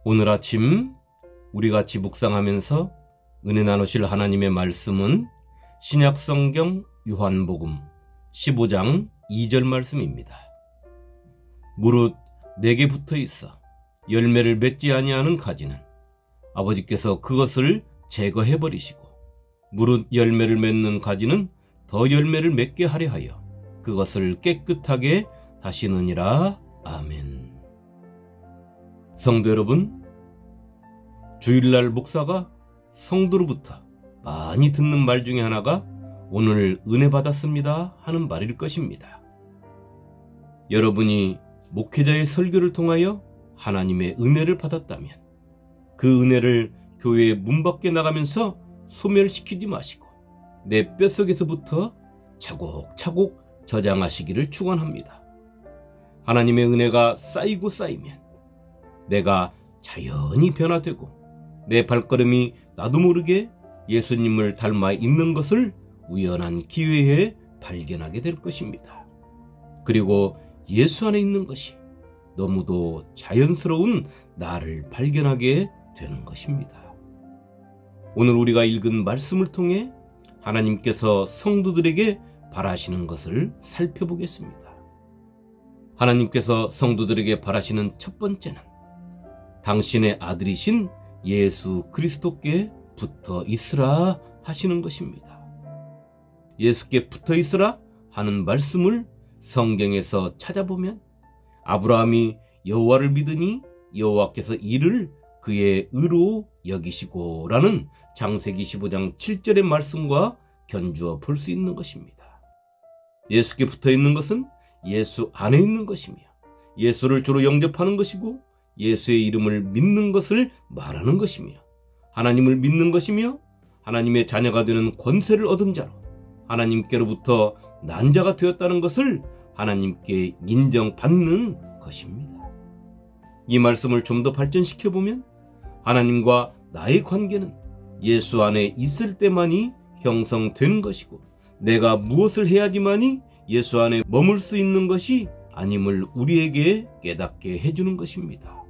오늘 아침 우리 같이 묵상하면서 은혜 나누실 하나님의 말씀은 신약성경 요한복음 15장 2절 말씀입니다. 무릇 내게 붙어 있어 열매를 맺지 아니하는 가지는 아버지께서 그것을 제거해 버리시고, 무릇 열매를 맺는 가지는 더 열매를 맺게 하려 하여 그것을 깨끗하게 하시느니라. 아멘. 성도 여러분, 주일날 목사가 성도로부터 많이 듣는 말 중에 하나가 오늘 은혜 받았습니다 하는 말일 것입니다. 여러분이 목회자의 설교를 통하여 하나님의 은혜를 받았다면 그 은혜를 교회의 문 밖에 나가면서 소멸시키지 마시고 내 뼛속에서부터 차곡차곡 저장하시기를 축원합니다. 하나님의 은혜가 쌓이고 쌓이면 내가 자연히 변화되고 내 발걸음이 나도 모르게 예수님을 닮아 있는 것을 우연한 기회에 발견하게 될 것입니다. 그리고 예수 안에 있는 것이 너무도 자연스러운 나를 발견하게 되는 것입니다. 오늘 우리가 읽은 말씀을 통해 하나님께서 성도들에게 바라시는 것을 살펴보겠습니다. 하나님께서 성도들에게 바라시는 첫 번째는 당신의 아들이신 예수 그리스도께 붙어 있으라 하시는 것입니다. 예수께 붙어 있으라 하는 말씀을 성경에서 찾아보면 아브라함이 여호와를 믿으니 여호와께서 이를 그의 의로 여기시고 라는 창세기 15장 7절의 말씀과 견주어 볼 수 있는 것입니다. 예수께 붙어 있는 것은 예수 안에 있는 것이며 예수를 주로 영접하는 것이고 예수의 이름을 믿는 것을 말하는 것이며 하나님을 믿는 것이며 하나님의 자녀가 되는 권세를 얻은 자로 하나님께로부터 난 자가 되었다는 것을 하나님께 인정받는 것입니다. 이 말씀을 좀 더 발전시켜보면 하나님과 나의 관계는 예수 안에 있을 때만이 형성된 것이고 내가 무엇을 해야지만이 예수 안에 머물 수 있는 것이 아님을 우리에게 깨닫게 해주는 것입니다.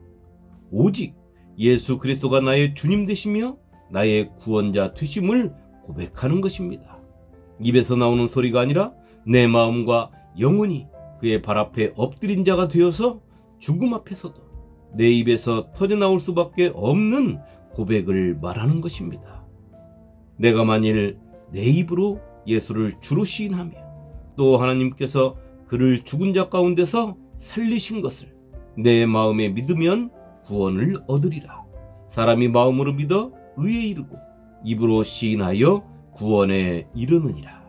오직 예수 그리스도가 나의 주님 되시며 나의 구원자 되심을 고백하는 것입니다. 입에서 나오는 소리가 아니라 내 마음과 영혼이 그의 발 앞에 엎드린 자가 되어서 죽음 앞에서도 내 입에서 터져나올 수밖에 없는 고백을 말하는 것입니다. 내가 만일 내 입으로 예수를 주로 시인하며 또 하나님께서 그를 죽은 자 가운데서 살리신 것을 내 마음에 믿으면 구원을 얻으리라. 사람이 마음으로 믿어 의에 이르고 입으로 시인하여 구원에 이르느니라.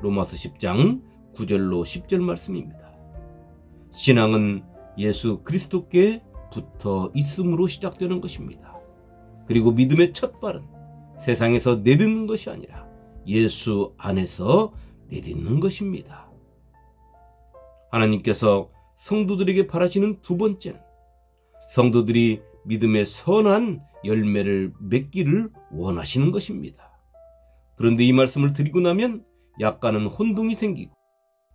로마서 10장 9절로 10절 말씀입니다. 신앙은 예수 그리스도께 붙어 있음으로 시작되는 것입니다. 그리고 믿음의 첫 발은 세상에서 내딛는 것이 아니라 예수 안에서 내딛는 것입니다. 하나님께서 성도들에게 바라시는 두 번째는 성도들이 믿음의 선한 열매를 맺기를 원하시는 것입니다. 그런데 이 말씀을 드리고 나면 약간은 혼동이 생기고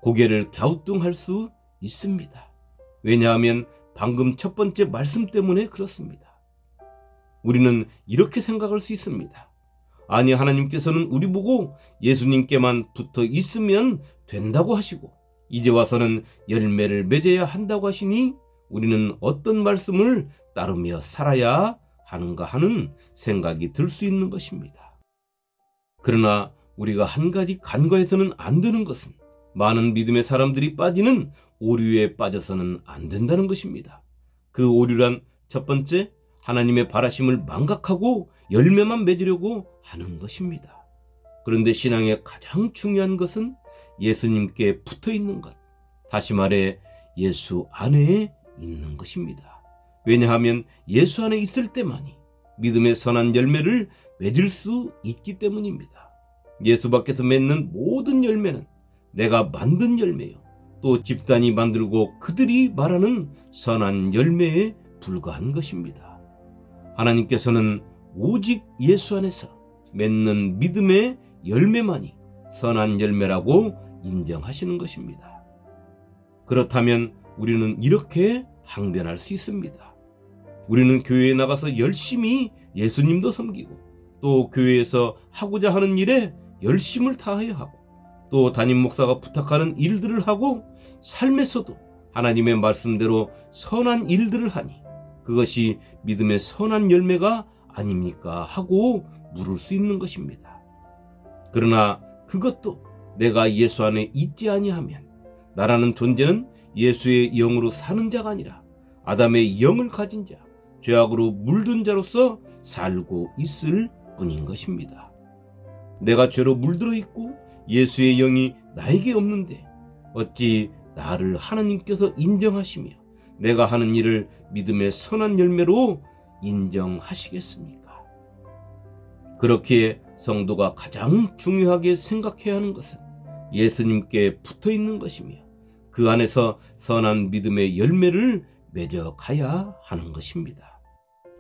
고개를 갸우뚱할 수 있습니다. 왜냐하면 방금 첫 번째 말씀 때문에 그렇습니다. 우리는 이렇게 생각할 수 있습니다. 아니, 하나님께서는 우리 보고 예수님께만 붙어 있으면 된다고 하시고 이제 와서는 열매를 맺어야 한다고 하시니 우리는 어떤 말씀을 따르며 살아야 하는가 하는 생각이 들 수 있는 것입니다. 그러나 우리가 한 가지 간과해서는 안 되는 것은 많은 믿음의 사람들이 빠지는 오류에 빠져서는 안 된다는 것입니다. 그 오류란 첫 번째, 하나님의 바라심을 망각하고 열매만 맺으려고 하는 것입니다. 그런데 신앙의 가장 중요한 것은 예수님께 붙어 있는 것, 다시 말해 예수 안에 있는 것입니다. 왜냐하면 예수 안에 있을 때만이 믿음의 선한 열매를 맺을 수 있기 때문입니다. 예수 밖에서 맺는 모든 열매는 내가 만든 열매요, 또 집단이 만들고 그들이 말하는 선한 열매에 불과한 것입니다. 하나님께서는 오직 예수 안에서 맺는 믿음의 열매만이 선한 열매라고 인정하시는 것입니다. 그렇다면 우리는 이렇게 항변할 수 있습니다. 우리는 교회에 나가서 열심히 예수님도 섬기고 또 교회에서 하고자 하는 일에 열심을 다해야 하고 또 담임 목사가 부탁하는 일들을 하고 삶에서도 하나님의 말씀대로 선한 일들을 하니 그것이 믿음의 선한 열매가 아닙니까 하고 물을 수 있는 것입니다. 그러나 그것도 내가 예수 안에 있지 아니하면 나라는 존재는 예수의 영으로 사는 자가 아니라 아담의 영을 가진 자, 죄악으로 물든 자로서 살고 있을 뿐인 것입니다. 내가 죄로 물들어 있고 예수의 영이 나에게 없는데 어찌 나를 하나님께서 인정하시며 내가 하는 일을 믿음의 선한 열매로 인정하시겠습니까? 그렇기에 성도가 가장 중요하게 생각해야 하는 것은 예수님께 붙어 있는 것이며 그 안에서 선한 믿음의 열매를 맺어 가야 하는 것입니다.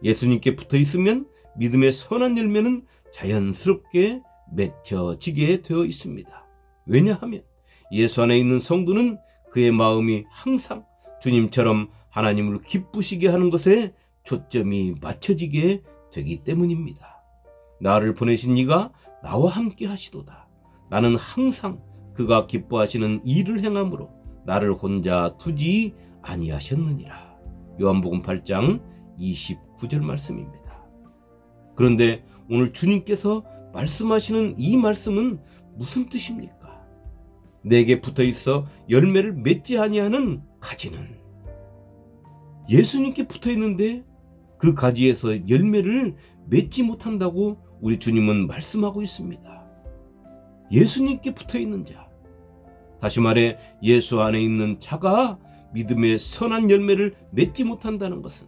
예수님께 붙어 있으면 믿음의 선한 열매는 자연스럽게 맺혀지게 되어 있습니다. 왜냐하면 예수 안에 있는 성도는 그의 마음이 항상 주님처럼 하나님을 기쁘시게 하는 것에 초점이 맞춰지게 되기 때문입니다. 나를 보내신 이가 나와 함께 하시도다. 나는 항상 그가 기뻐하시는 일을 행함으로 나를 혼자 두지 아니하셨느니라. 요한복음 8장 29절 말씀입니다. 그런데 오늘 주님께서 말씀하시는 이 말씀은 무슨 뜻입니까? 내게 붙어있어 열매를 맺지 아니하는 가지는 예수님께 붙어있는데 그 가지에서 열매를 맺지 못한다고 우리 주님은 말씀하고 있습니다. 예수님께 붙어있는 자, 다시 말해 예수 안에 있는 자가 믿음의 선한 열매를 맺지 못한다는 것은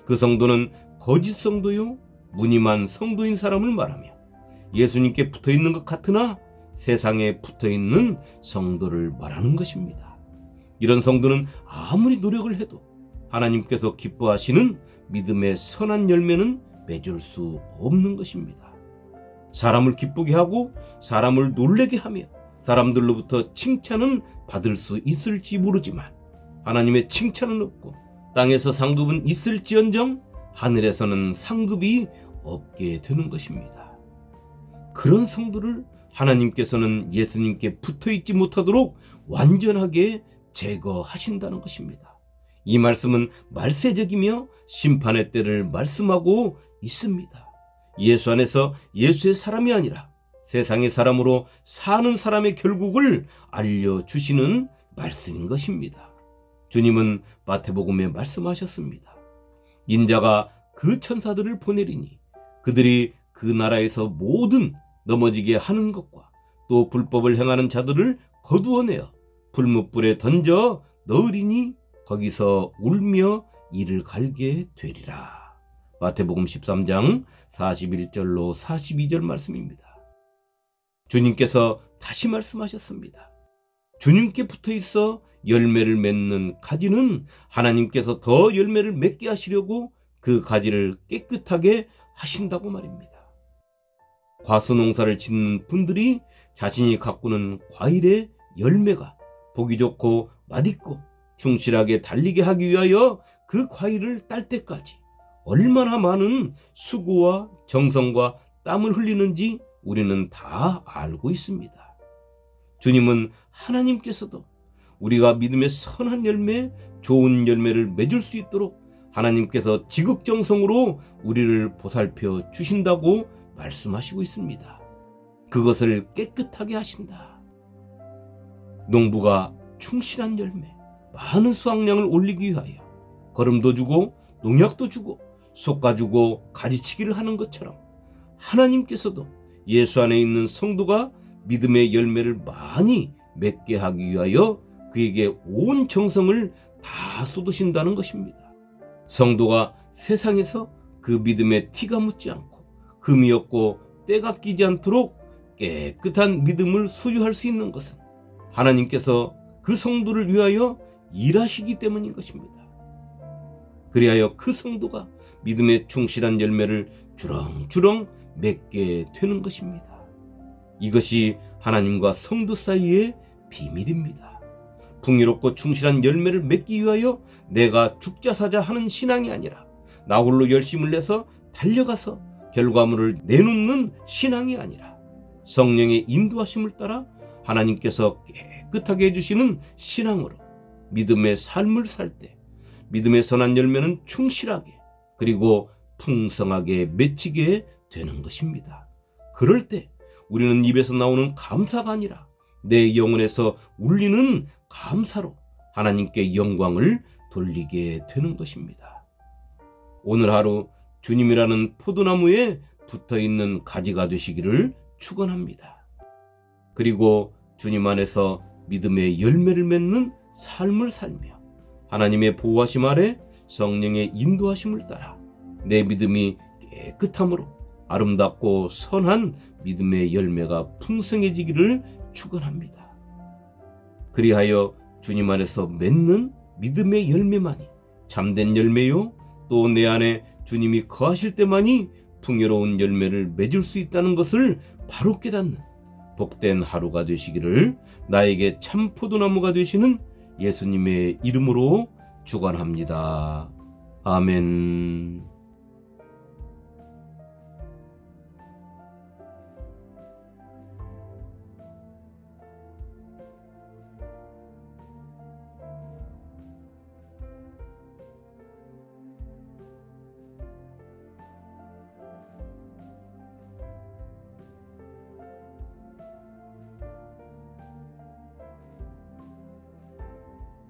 그 성도는 거짓 성도요 무늬만 성도인 사람을 말하며 예수님께 붙어있는 것 같으나 세상에 붙어있는 성도를 말하는 것입니다. 이런 성도는 아무리 노력을 해도 하나님께서 기뻐하시는 믿음의 선한 열매는 맺을 수 없는 것입니다. 사람을 기쁘게 하고 사람을 놀라게 하며 사람들로부터 칭찬은 받을 수 있을지 모르지만 하나님의 칭찬은 없고 땅에서 상급은 있을지언정 하늘에서는 상급이 없게 되는 것입니다. 그런 성도를 하나님께서는 예수님께 붙어있지 못하도록 완전하게 제거하신다는 것입니다. 이 말씀은 말세적이며 심판의 때를 말씀하고 있습니다. 예수 안에서 예수의 사람이 아니라 세상의 사람으로 사는 사람의 결국을 알려주시는 말씀인 것입니다. 주님은 마태복음에 말씀하셨습니다. 인자가 그 천사들을 보내리니 그들이 그 나라에서 모든 넘어지게 하는 것과 또 불법을 행하는 자들을 거두어내어 불뭇불에 던져 넣으리니 거기서 울며 이를 갈게 되리라. 마태복음 13장 41절로 42절 말씀입니다. 주님께서 다시 말씀하셨습니다. 주님께 붙어있어 열매를 맺는 가지는 하나님께서 더 열매를 맺게 하시려고 그 가지를 깨끗하게 하신다고 말입니다. 과수농사를 짓는 분들이 자신이 가꾸는 과일의 열매가 보기 좋고 맛있고 충실하게 달리게 하기 위하여 그 과일을 딸 때까지 얼마나 많은 수고와 정성과 땀을 흘리는지 우리는 다 알고 있습니다. 주님은 하나님께서도 우리가 믿음의 선한 열매, 좋은 열매를 맺을 수 있도록 하나님께서 지극정성으로 우리를 보살펴 주신다고 말씀하시고 있습니다. 그것을 깨끗하게 하신다. 농부가 충실한 열매, 많은 수확량을 올리기 위하여 거름도 주고 농약도 주고 솎아주고 가지치기를 하는 것처럼 하나님께서도 예수 안에 있는 성도가 믿음의 열매를 많이 맺게 하기 위하여 그에게 온 정성을 다 쏟으신다는 것입니다. 성도가 세상에서 그 믿음에 티가 묻지 않고 흠이 없고 때가 끼지 않도록 깨끗한 믿음을 소유할 수 있는 것은 하나님께서 그 성도를 위하여 일하시기 때문인 것입니다. 그리하여 그 성도가 믿음의 충실한 열매를 주렁주렁 맺게 되는 것입니다. 이것이 하나님과 성도 사이의 비밀입니다. 풍요롭고 충실한 열매를 맺기 위하여 내가 죽자사자 하는 신앙이 아니라 나홀로 열심을 내서 달려가서 결과물을 내놓는 신앙이 아니라 성령의 인도하심을 따라 하나님께서 깨끗하게 해주시는 신앙으로 믿음의 삶을 살 때 믿음의 선한 열매는 충실하게 그리고 풍성하게 맺히게 되는 것입니다. 그럴 때 우리는 입에서 나오는 감사가 아니라 내 영혼에서 울리는 감사로 하나님께 영광을 돌리게 되는 것입니다. 오늘 하루 주님이라는 포도나무에 붙어있는 가지가 되시기를 축원합니다. 그리고 주님 안에서 믿음의 열매를 맺는 삶을 살며 하나님의 보호하심 아래 성령의 인도하심을 따라 내 믿음이 깨끗함으로 아름답고 선한 믿음의 열매가 풍성해지기를 축원합니다. 그리하여 주님 안에서 맺는 믿음의 열매만이 참된 열매요 또 내 안에 주님이 거하실 때만이 풍요로운 열매를 맺을 수 있다는 것을 바로 깨닫는 복된 하루가 되시기를 나에게 참 포도나무가 되시는 예수님의 이름으로 축원합니다. 아멘.